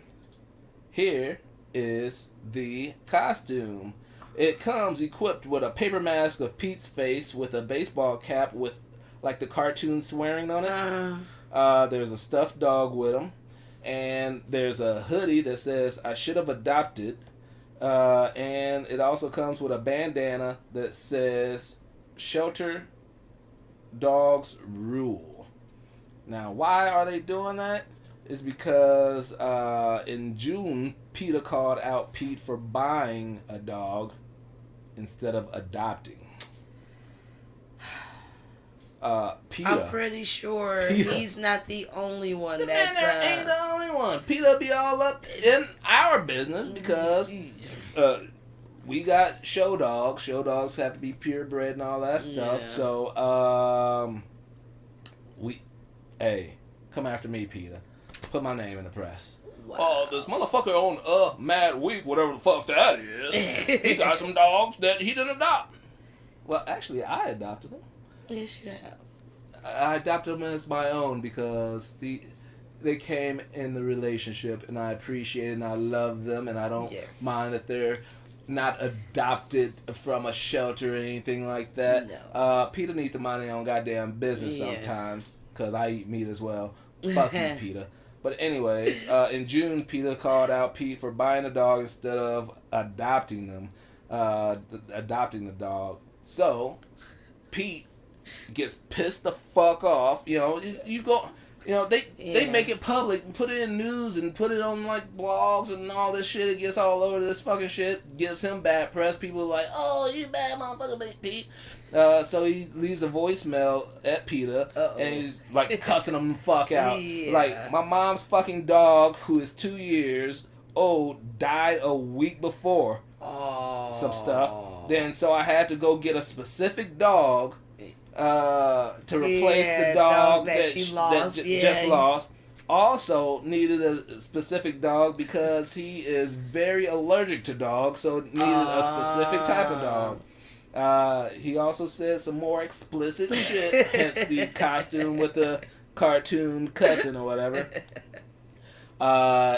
here is the costume. It comes equipped with a paper mask of Pete's face with a baseball cap with like the cartoon swearing on it. There's a stuffed dog with him, and there's a hoodie that says "I should have adopted," and it also comes with a bandana that says "Shelter Dogs Rule." Now, why are they doing that? It's because in June, PETA called out Pete for buying a dog instead of adopting. PETA. I'm pretty sure PETA. he's not the only one The that's. man ain't the only one. PETA be all up in our business because we got show dogs. Show dogs have to be purebred and all that stuff. Yeah. So hey, come after me, PETA. Put my name in the press. Wow. Oh, this motherfucker on Mad Week, whatever the fuck that is, he got some dogs that he didn't adopt. Well, actually, I adopted them. Yes, you have. I adopted them as my own because they came in the relationship, and I appreciate it, and I love them, and I don't mind that they're not adopted from a shelter or anything like that. No. PETA needs to mind their own goddamn business sometimes because I eat meat as well. Fuck you, PETA. But anyways, in June, PETA called out Pete for buying a dog instead of adopting them, adopting the dog. So Pete gets pissed the fuck off. You know, you go. You know, they make it public and put it in news and put it on like blogs and all this shit. It gets all over this fucking shit. Gives him bad press. People are like, oh, you bad motherfucker, Pete. So he leaves a voicemail at PETA and he's like cussing him the fuck out. Yeah. Like, my mom's fucking dog, who is 2 years old, died a week before. Some stuff. Then so I had to go get a specific dog to replace the dog that she lost. Just lost. Also needed a specific dog because he is very allergic to dogs, so needed a specific type of dog. He also said some more explicit shit, hence the costume with the cartoon cussing or whatever.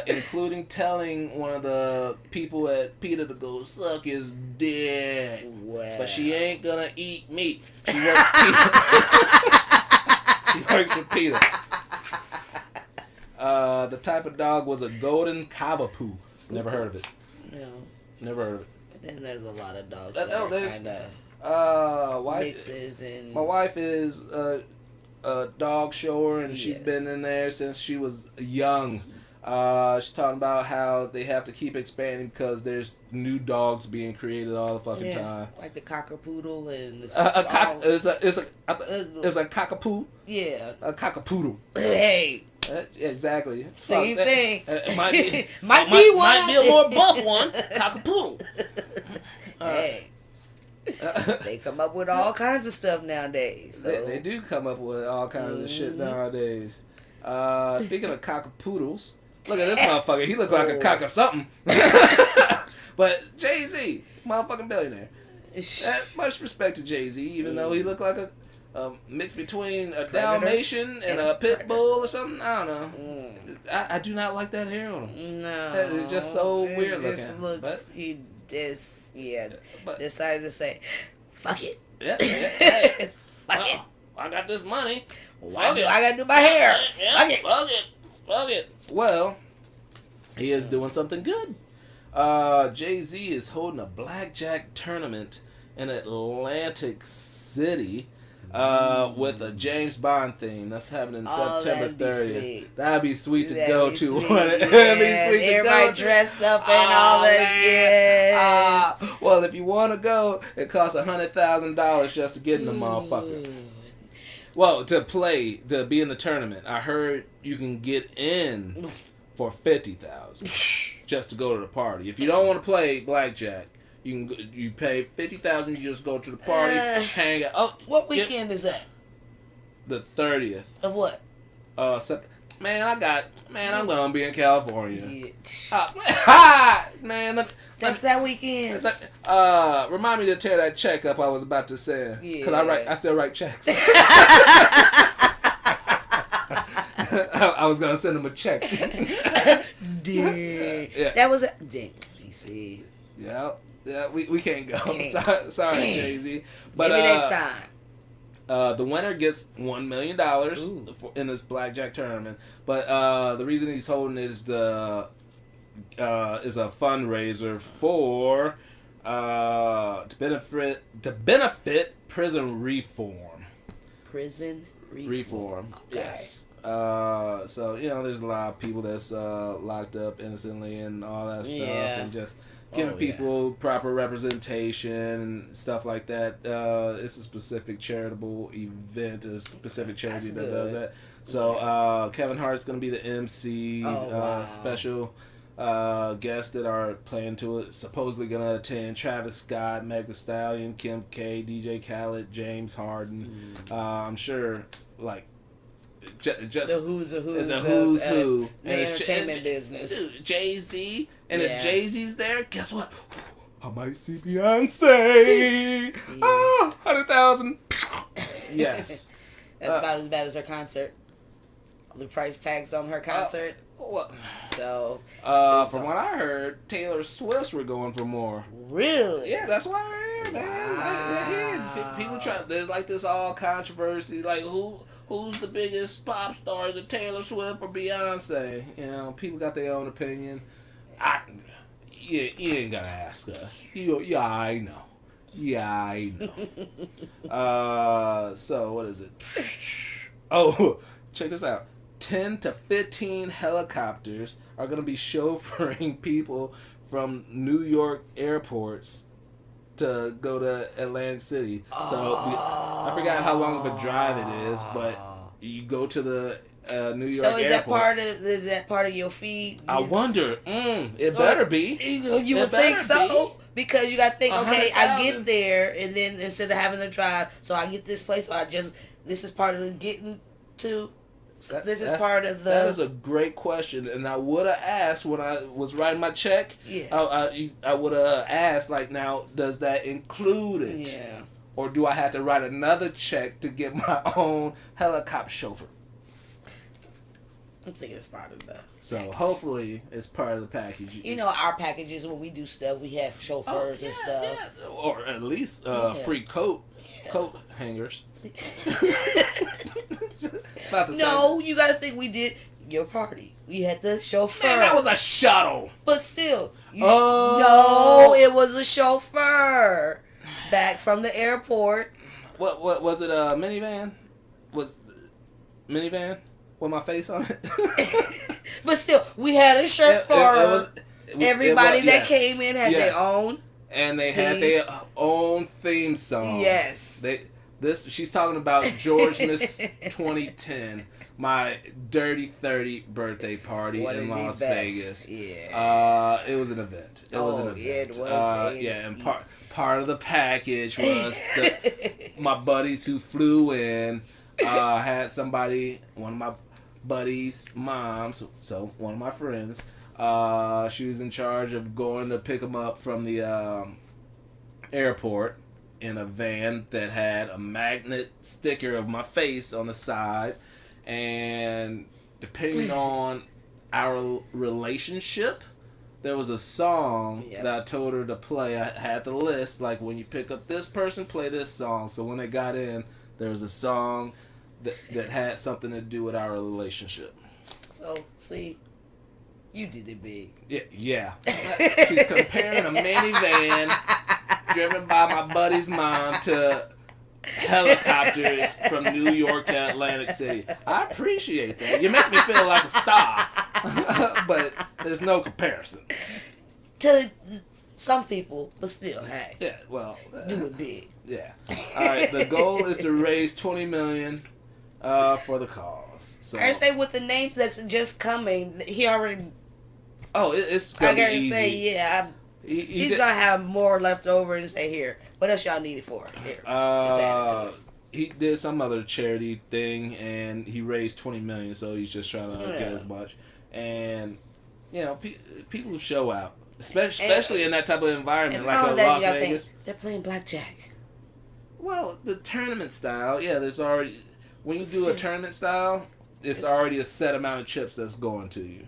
Including telling one of the people at PETA to go suck his dick. Wow. But she ain't gonna eat meat. She works PETA. She works for PETA. The type of dog was a golden cavapoo. Never heard of it. No. Never heard of it. But then there's a lot of dogs that are kind of mixes and... My wife is a dog shower, and she's Yes. been in there since she was young. She's talking about how they have to keep expanding because there's new dogs being created all the fucking time. Like the cockapoodle and the It's a cockapoo. Yeah. A cockapoodle. Hey. Exactly. Same thing. It might be, might be one. Might be a more buff one. Cockapoodle. Hey. They come up with all kinds of stuff nowadays. So. They do come up with all kinds of shit nowadays. Speaking of cockapoodles, look at this motherfucker. He look like a cock or something. But Jay-Z, motherfucking billionaire. Much respect to Jay-Z, even though he looked like a mix between a Dalmatian and a pit bull or something. I don't know. I do not like that hair on him. No. It's just so weird It just looking. looks, he just, decided to say, fuck it. Yeah. Fuck it. I got this money. Why do I gotta do my hair? Yeah, Fuck it. Fuck it. Well, he is doing something good. Jay-Z is holding a blackjack tournament in Atlantic City with a James Bond theme. That's happening September 30th. That'd be sweet to go to. That'd be sweet to everybody go to. dressed up and all that. Yeah. Well, if you want to go, it costs $100,000 just to get in the motherfucker. Well, to be in the tournament. I heard you can get in for $50,000 just to go to the party. If you don't want to play blackjack, you pay $50,000. You just go to the party, hang out. Oh, what weekend is that? The 30th Of what? Man, I'm gonna be in California. Yeah. Man, That's that weekend. Remind me to tear that check up I was about to send. Yeah. Cause I still write checks. I was gonna send him a check. Dang. Yeah. That was a dang. You see. Yeah, we can't go. Sorry, Dang. Jay-Z. But maybe next time. The winner gets $1 million in this blackjack tournament. But the reason he's holding is a fundraiser for to benefit prison reform. Prison Reform. Okay. Yes. So there's a lot of people that's locked up innocently and all that stuff, and just giving people proper representation and stuff like that. It's a specific charitable event, a specific charity that does that. So Kevin Hart's going to be the MC. Special guests that are playing to it supposedly going to attend: Travis Scott, Meg Thee Stallion, Kim K, DJ Khaled, James Harden. I'm sure, like, just the who's who the entertainment business. Jay-Z, and if Jay-Z's there, guess what? I might see Beyonce. 100,000. Yes. That's about as bad as her concert. The price tags on her concert. So from what I heard, Taylor Swift were going for more. Really? Yeah, that's what I heard, man. Wow. People try. There's like this all controversy, like who's the biggest pop stars, of Taylor Swift or Beyonce? People got their own opinion. You ain't gotta ask us. I know. Yeah, I know. So what is it? Oh, check this out. 10 to 15 helicopters are going to be chauffeuring people from New York airports to go to Atlantic City. So I forgot how long of a drive it is, but you go to the New York airport. So is that part of your fee? I wonder. It better be. You would think so. Because you got to think, okay, I get there, and then instead of having to drive, so I get this place, this is part of getting to... This is part of the... That is a great question, and I would have asked when I was writing my check. Yeah. I would have asked, like, now, does that include it? Yeah. Or do I have to write another check to get my own helicopter chauffeur? I'm thinking it's part of the package. Hopefully it's part of the package. Our packages, when we do stuff, we have chauffeurs and stuff. Yeah. Or at least free coat hangers. No, you gotta think we did your party. We had the chauffeur. Man, that was a shuttle. But still, no, it was a chauffeur back from the airport. What was it? A minivan? Was minivan with my face on it? But still, we had a chauffeur. Everybody that came in had their own. And they had their own theme song. Yes. She's talking about George Miss 2010, my Dirty 30 birthday party in Las Vegas. Yeah. It was an event. It was. And part of the package was my buddies who flew in had somebody, one of my buddies' moms, so one of my friends. She was in charge of going to pick them up from the airport in a van that had a magnet sticker of my face on the side, and depending on our relationship, there was a song that I told her to play. I had the list, like, when you pick up this person, play this song. So when they got in, there was a song that had something to do with our relationship. So, see, you did it big. Yeah. She's comparing a minivan driven by my buddy's mom to helicopters from New York to Atlantic City. I appreciate that. You make me feel like a star. But there's no comparison. To some people, but still, hey. Yeah, well. Do it big. Yeah. All right, the goal is to raise $20 million for the cause. So I say with the names that's just coming, he already... Oh, it's going to be easy. Say, yeah, he's going to have more left over and say, here, what else y'all need it for? Here, just add it to it. He did some other charity thing, and he raised $20 million, so he's just trying to get as much. And, people show out, especially in that type of environment, like Las Vegas. They're playing blackjack. Well, the tournament style, there's already... When you do a tournament style, it's already a set amount of chips that's going to you.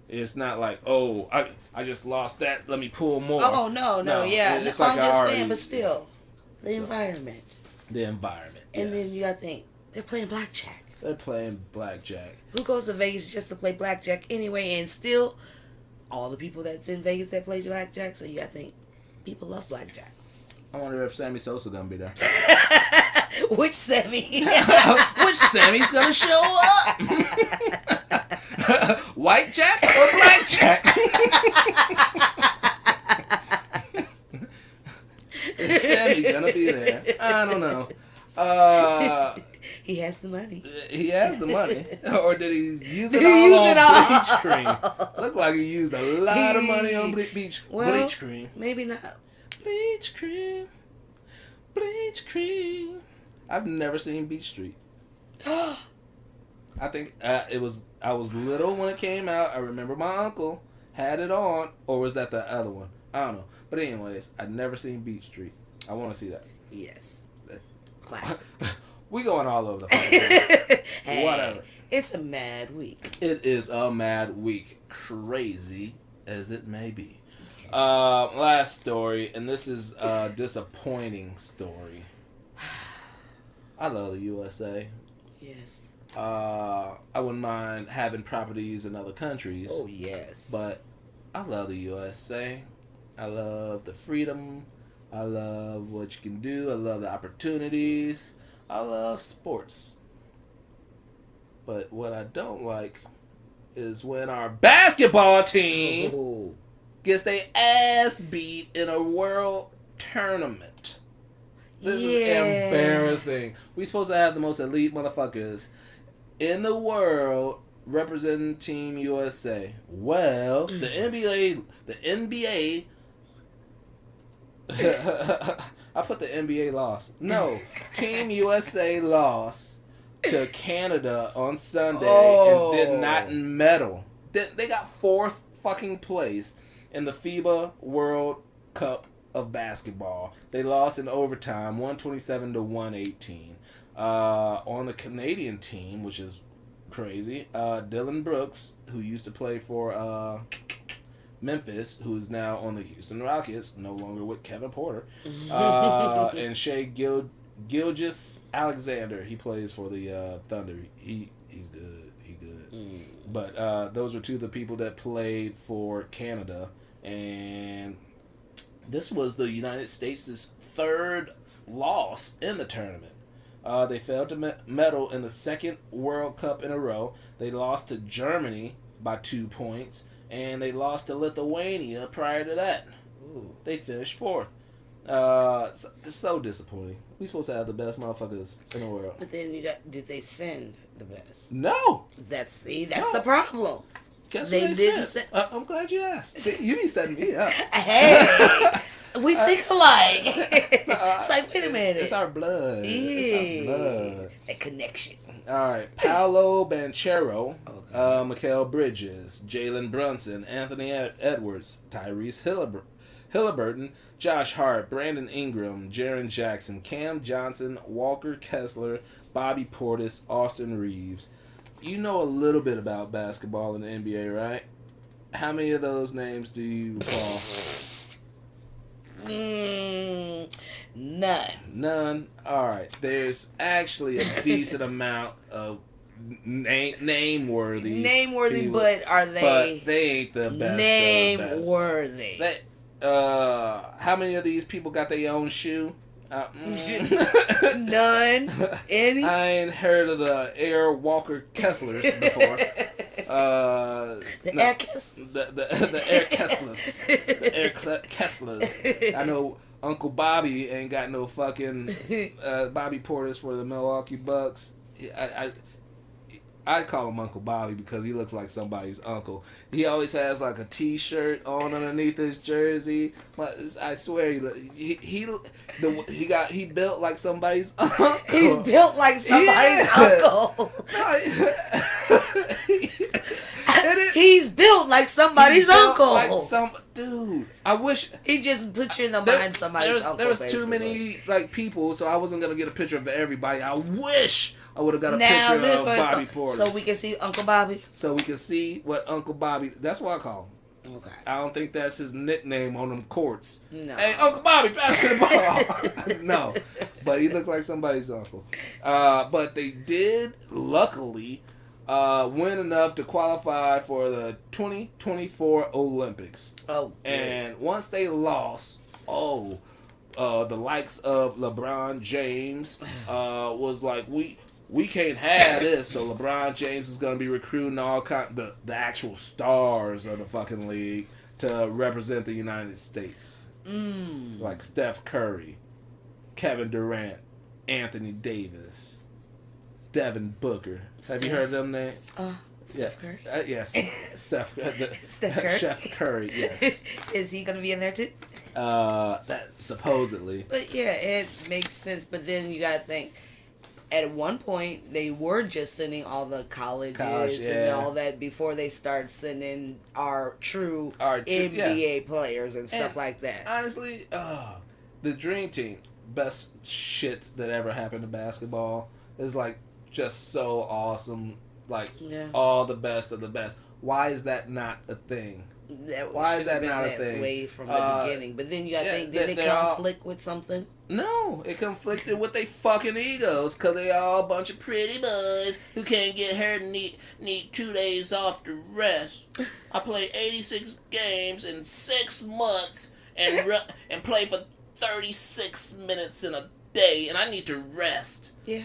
It's not like, oh, I just lost that, let me pull more. Oh, no, yeah. It's I'm like just saying, but still, the environment. The environment. And yes. then you gotta think, they're playing blackjack. They're playing blackjack. Who goes to Vegas just to play blackjack anyway? And still, all the people that's in Vegas that play blackjack. So you gotta think, people love blackjack. I wonder if Sammy Sosa gonna be there. Which Sammy? Which Sammy's gonna show up? White Jack or Black Jack? Is Sammy gonna be there? I don't know. He has the money. He has the money, or did he use it He all used on it all. bleach cream? Looked like he used a lot of money on bleach cream. Maybe not. Bleach cream. I've never seen Beach Street. I think I was little when it came out. I remember my uncle had it on, or was that the other one? I don't know. But anyways, I'd never seen Beach Street. I want to see that. Yes. Classic. We going all over the place. Hey, Whatever. It's a mad week. It is a mad week, crazy as it may be. Last story, and this is a disappointing story. I love the USA. Yes. I wouldn't mind having properties in other countries. Oh, yes. But I love the USA. I love the freedom. I love what you can do. I love the opportunities. I love sports. But what I don't like is when our basketball team Oh. gets their ass beat in a world tournament. This is embarrassing. We supposed to have the most elite motherfuckers in the world representing Team USA. Well, the NBA I put the NBA lost. No, Team USA lost to Canada on Sunday and did not medal. They got fourth fucking place in the FIBA World Cup of basketball. They lost in overtime, 127 to 118. On the Canadian team, which is crazy, Dylan Brooks, who used to play for Memphis, who is now on the Houston Rockets, no longer with Kevin Porter, and Shea Gilgeous Alexander, he plays for the Thunder. He's good. He good. But those were two of the people that played for Canada, and this was the United States' third loss in the tournament. They failed to medal in the second World Cup in a row. They lost to Germany by 2 points, and they lost to Lithuania prior to that. Ooh, they finished fourth. So disappointing. We supposed to have the best motherfuckers in the world. But then did they send the best? No. That's the No. problem. Guess They what didn't said? say- I'm glad you asked. See, you be setting me up. Hey, we think alike. It's like, wait a minute. It's our blood. It's our blood. That connection. All right, Paolo Banchero, Okay. Mikal Bridges, Jalen Brunson, Anthony Edwards, Tyrese Halliburton, Josh Hart, Brandon Ingram, Jaren Jackson, Cam Johnson, Walker Kessler, Bobby Portis, Austin Reeves. You know a little bit about basketball in the NBA, right? How many of those names do you recall? None. None. All right. There's actually a decent amount of name-worthy. Name-worthy, people, but are they? But they ain't the best. Name-worthy. How many of these people got their own shoe? None. Any? I ain't heard of the Air Walker Kesslers before. The Air Kesslers. The Air Kesslers. The Air Kesslers. I know Uncle Bobby ain't got no fucking Bobby Portis for the Milwaukee Bucks. I call him Uncle Bobby because he looks like somebody's uncle. He always has like a T-shirt on underneath his jersey. But I swear he built like somebody's uncle. He's built like somebody's uncle. He's built like somebody's uncle. Like dude, I wish he just put you in the mind somebody's uncle. There was too many like people, so I wasn't gonna get a picture of everybody. I wish I would have got a picture of Bobby Portis. So we can see Uncle Bobby? So we can see what Uncle Bobby... That's what I call him. Okay. I don't think that's his nickname on them courts. No. Hey, Uncle Bobby, basketball! No. but he looked like somebody's uncle. But they did, luckily, win enough to qualify for the 2024 Olympics. Oh, good. And once they lost, the likes of LeBron James was like, we can't have this. So LeBron James is going to be recruiting the actual stars of the fucking league to represent the United States. Like Steph Curry, Kevin Durant, Anthony Davis, Devin Booker. Have you heard of them names? Steph Curry? Yes. Steph Curry. Chef Curry, yes. Is he going to be in there too? That supposedly. But yeah, it makes sense. But then you got to think, at one point, they were just sending all the colleges and all that before they start sending our true NBA players and stuff like that. Honestly, the Dream Team, best shit that ever happened to basketball, is like just so awesome. Like all the best of the best. Why is that not a thing? Why is that not a thing? Way from the beginning. But then you gotta think, did they conflict with something? No, it conflicted with their fucking egos, because they all a bunch of pretty boys who can't get hurt and need 2 days off to rest. I play 86 games in 6 months and play for 36 minutes in a day, and I need to rest. Yeah.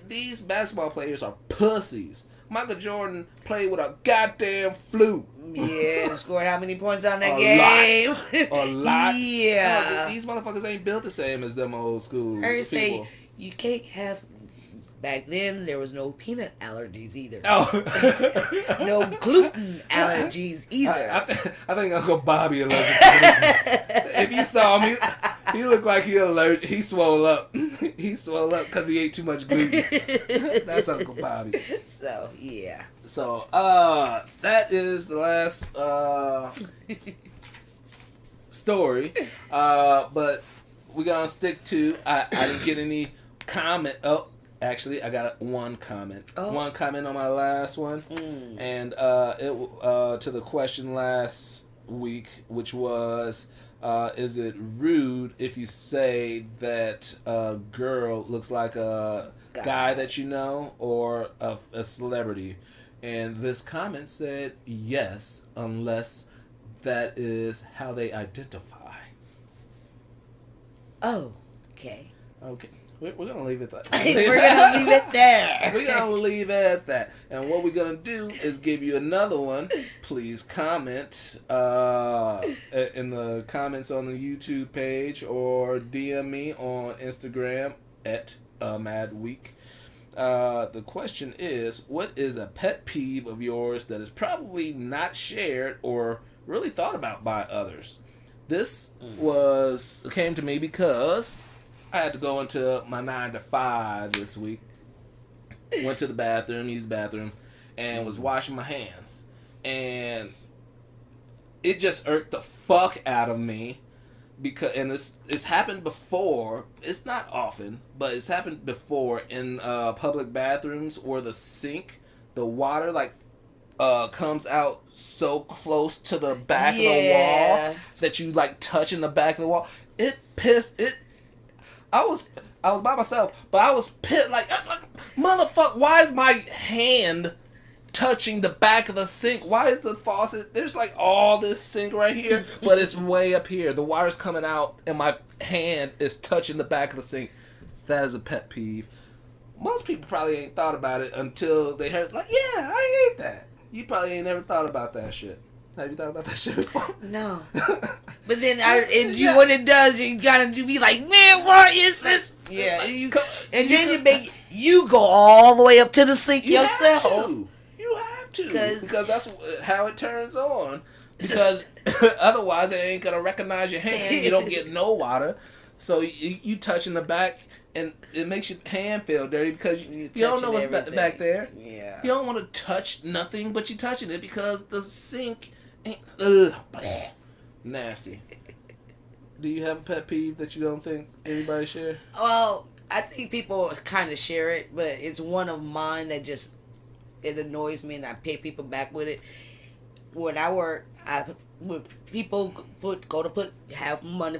These basketball players are pussies. Michael Jordan played with a goddamn flute. Yeah, and scored how many points on that game? A lot. Yeah. No, these motherfuckers ain't built the same as them old school people. Say you can't have. Back then, there was no peanut allergies either. Oh. No gluten allergies either. I think Uncle Bobby allergic to gluten. If you saw him, he looked like he allergic. He swole up. He swole up because he ate too much gluten. That's Uncle Bobby. So, yeah. So, that is the last story. But we're going to stick to, I didn't get any comment. Oh, actually, I got one comment. One comment on my last one. And it to the question last week, which was, is it rude if you say that a girl looks like a guy that you know or a celebrity? And this comment said yes, unless that is how they identify. Oh, okay. Okay. We're going to leave it at that. We're going to leave it there. We're going to leave it at that. And what we're going to do is give you another one. Please comment in the comments on the YouTube page or DM me on Instagram at MadWeek. The question is, what is a pet peeve of yours that is probably not shared or really thought about by others? This came to me because I had to go into my 9 to 5 this week. Went to the bathroom, used the bathroom, and was washing my hands. And it just irked the fuck out of me. And it's happened before. It's not often, but it's happened before in public bathrooms where the sink, the water comes out so close to the back of the wall that you touching the back of the wall. It pissed it. I was by myself, but I was pissed motherfucker. Why is my hand touching the back of the sink? Why is the faucet? There's all this sink right here, but it's way up here. The water's coming out, and my hand is touching the back of the sink. That is a pet peeve. Most people probably ain't thought about it until they heard, I hate that. You probably ain't never thought about that shit. Have you thought about that shit before? No. But then, when it does, you gotta be like, man, what is this? Yeah. You go all the way up to the sink yourself. You have to. Because that's how it turns on. Because otherwise, it ain't gonna recognize your hand. You don't get no water. So you touching the back, and it makes your hand feel dirty because you don't know what's back there. Yeah. You don't want to touch nothing, but you're touching it because the sink ain't nasty. Do you have a pet peeve that you don't think anybody share? Well, I think people kind of share it, but it's one of mine that it annoys me, and I pay people back with it. When I work, when people have money,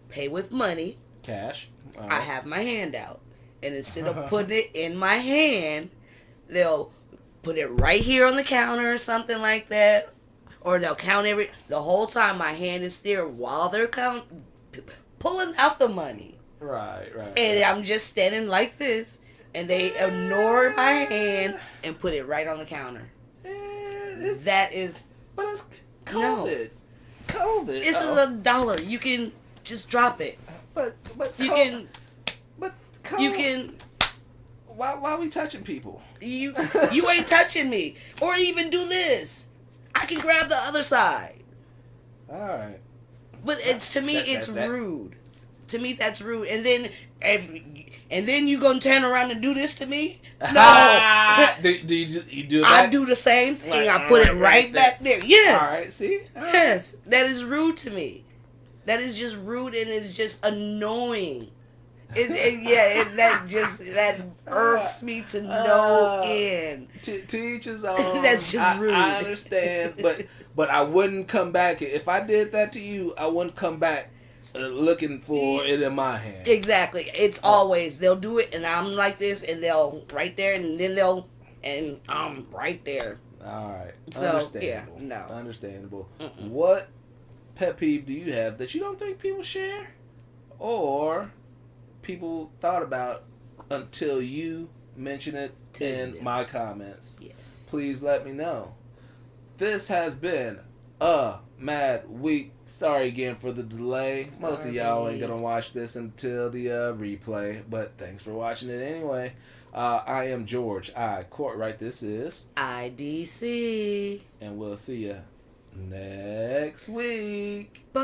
pay with money, Cash. All I right. have my hand out, and instead of putting it in my hand, they'll put it right here on the counter or something like that, or they'll count the whole time my hand is there while they're pulling out the money, Right. and I'm just standing like this, and they ignore my hand and put it right on the counter. That is But it's No. COVID. COVID. This is $1. You can just drop it. But You can But COVID, you can Why are we touching people? you ain't touching me. Or even do this. I can grab the other side. All right. But it's to me it's rude. To me that's rude. And then you gonna turn around and do this to me? No. do you do that? I do the same thing. Like, I put it right right back there. Yes. All right. See. All right. Yes. That is rude to me. That is just rude and it's just annoying. That irks me to no end. To each his own. That's just rude. I understand, but I wouldn't come back if I did that to you. I wouldn't come back looking for it in my hand. Exactly. It's always they'll do it and I'm like this and they'll right there and then and I'm right there. All right. So, Understandable. yeah, no. Understandable. Mm-mm. What pet peeve do you have that you don't think people share, or people thought about until you mention it in my comments? Yes. Please let me know. This has been a mad week. Sorry again for the delay. Most of y'all ain't gonna watch this until the replay, but thanks for watching it anyway. I am George I. Courtright. This is IDC. and we'll see you next week. Bye.